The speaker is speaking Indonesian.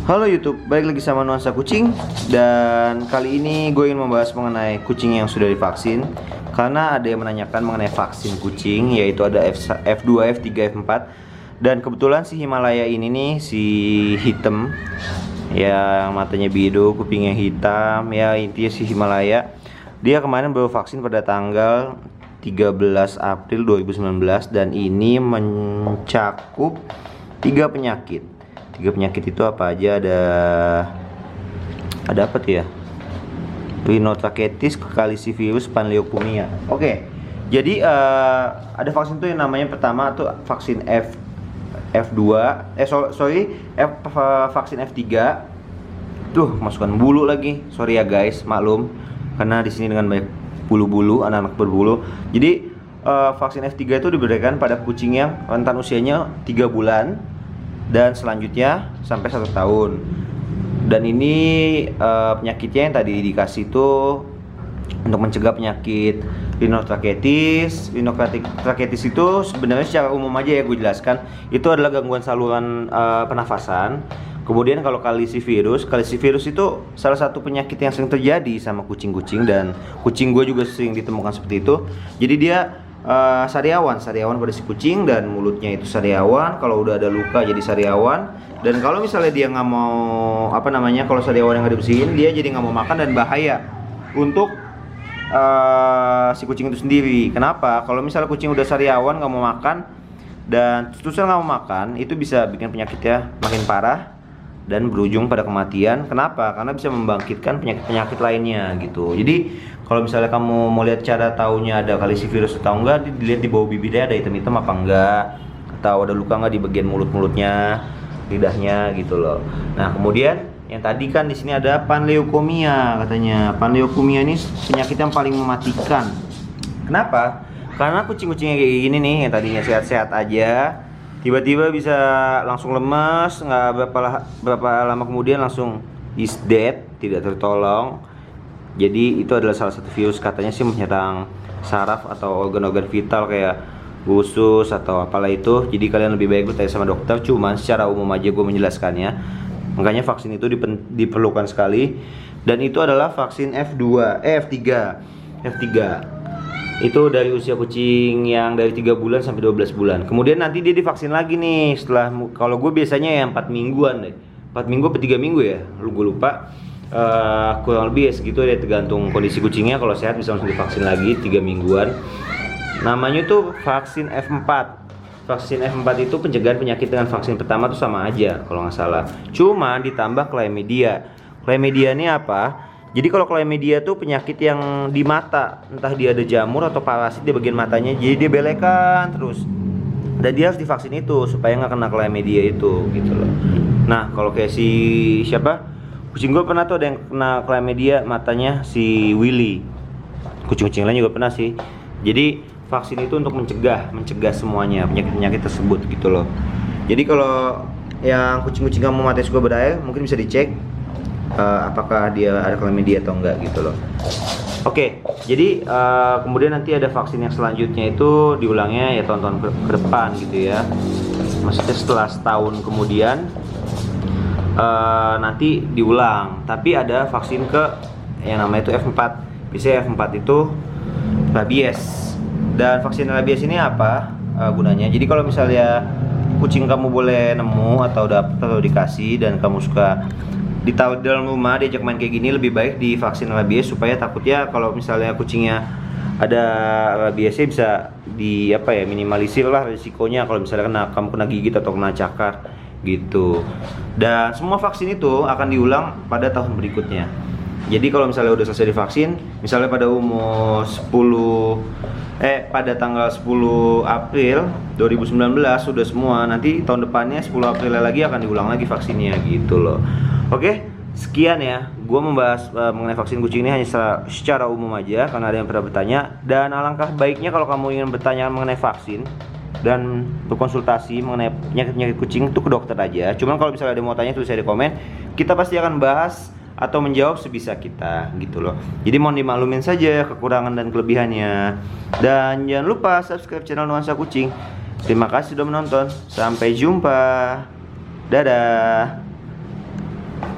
Halo YouTube, balik lagi sama Nuansa Kucing. Dan kali ini gue ingin membahas mengenai kucing yang sudah divaksin. Karena ada yang menanyakan mengenai vaksin kucing, yaitu ada F2, F3, F4. Dan kebetulan si Himalaya ini nih, si hitam, yang matanya biru, kupingnya hitam, ya intinya si Himalaya. Dia kemarin baru vaksin pada tanggal 13 April 2019. Dan ini mencakup 3 penyakit. 3 penyakit itu apa aja? Ada apa tuh ya? Rhinotrachetis, calicivirus, panleukemia. Oke. Jadi ada vaksin tuh yang namanya pertama tuh vaksin F2, vaksin F3. Tuh, masukkan bulu lagi. Sorry ya guys, maklum karena di sini dengan banyak bulu-bulu, anak-anak berbulu. Jadi vaksin F3 itu diberikan pada kucing yang rentan usianya 3 bulan dan selanjutnya sampai 1 tahun. Dan ini penyakitnya yang tadi dikasih itu untuk mencegah penyakit rhinotrachetis. Rhinotrachetis itu sebenarnya secara umum aja ya gue jelaskan, itu adalah gangguan saluran pernafasan. Kemudian kalau calicivirus itu salah satu penyakit yang sering terjadi sama kucing-kucing, dan kucing gue juga sering ditemukan seperti itu. Jadi dia sariawan pada si kucing, dan mulutnya itu sariawan. Kalau udah ada luka jadi sariawan. Dan kalau misalnya dia nggak mau kalau sariawan yang nggak dibersihin, dia jadi nggak mau makan dan bahaya untuk si kucing itu sendiri. Kenapa? Kalau misalnya kucing udah sariawan nggak mau makan dan terus-terusan nggak mau makan, itu bisa bikin penyakitnya makin parah dan berujung pada kematian. Kenapa? Karena bisa membangkitkan penyakit-penyakit lainnya gitu. Jadi kalau misalnya kamu mau lihat cara taunya ada calicivirus atau enggak, dilihat di bawah bibirnya ada hitam-hitam apa enggak, atau ada luka enggak di bagian mulut-mulutnya, lidahnya gitu loh. Nah, kemudian yang tadi kan di sini ada panleukemia katanya. Panleukemia ini penyakit yang paling mematikan. Kenapa? Karena kucing-kucingnya kayak gini nih, yang tadinya sehat-sehat aja, tiba-tiba bisa langsung lemas, nggak berapa lama kemudian langsung is dead, tidak tertolong. Jadi itu adalah salah satu virus, katanya sih menyerang saraf atau organ-organ vital kayak usus atau apalah itu. Jadi kalian lebih baik bertanya sama dokter. Cuman secara umum aja gue menjelaskannya. Makanya vaksin itu diperlukan sekali. Dan itu adalah vaksin F3. Itu dari usia kucing yang dari 3 bulan sampai 12 bulan. Kemudian nanti dia divaksin lagi nih setelah, kalau gue biasanya ya 4 mingguan deh. 4 minggu atau 3 minggu ya, gue lupa. Kurang lebih ya segitu ya, tergantung kondisi kucingnya. Kalau sehat bisa langsung divaksin lagi 3 mingguan. Namanya tuh vaksin F4. Vaksin F4 itu pencegahan penyakit dengan vaksin pertama tuh sama aja kalau nggak salah. Cuma ditambah chlamydia. Chlamydia ini apa? Jadi kalau chlamydia tuh penyakit yang di mata, entah dia ada jamur atau parasit di bagian matanya, jadi dia belekan terus. Dan dia harus divaksin itu supaya nggak kena chlamydia itu gitu loh. Nah, kalau kayak si siapa? Kucing gue pernah tuh ada yang kena chlamydia matanya, si Willy. Kucing-kucing lain juga pernah sih. Jadi vaksin itu untuk mencegah semuanya penyakit-penyakit tersebut gitu loh. Jadi kalau yang kucing-kucing kamu matanya suka berair, mungkin bisa dicek apakah dia ada chlamydia atau enggak gitu loh. Oke, jadi kemudian nanti ada vaksin yang selanjutnya itu diulangnya ya tahun-tahun ke depan gitu ya. Maksudnya setelah setahun kemudian nanti diulang. Tapi ada vaksin yang namanya itu F4. Biasanya F4 itu rabies. Dan vaksin rabies ini apa gunanya? Jadi kalau misalnya kucing kamu boleh nemu atau dapat atau dikasih dan kamu suka ditaruh di dalam rumah, diajak main kayak gini, lebih baik divaksin rabies supaya takutnya kalau misalnya kucingnya ada rabiesnya bisa minimalisir lah risikonya kalau misalnya kamu kena gigit atau kena cakar gitu. Dan semua vaksin itu akan diulang pada tahun berikutnya. Jadi kalau misalnya udah selesai divaksin, misalnya pada pada tanggal 10 April 2019 sudah semua, nanti tahun depannya 10 April lagi akan diulang lagi vaksinnya gitu loh. Oke, sekian ya. Gua membahas mengenai vaksin kucing ini hanya secara umum aja karena ada yang pernah bertanya. Dan alangkah baiknya kalau kamu ingin bertanya mengenai vaksin dan berkonsultasi mengenai penyakit-penyakit kucing itu ke dokter aja. Cuman kalau misalnya ada mau tanya tulis aja di komen, kita pasti akan bahas atau menjawab sebisa kita gitu loh. Jadi mohon dimaklumin saja kekurangan dan kelebihannya. Dan jangan lupa subscribe channel Nuansa Kucing. Terima kasih sudah menonton. Sampai jumpa. Dadah.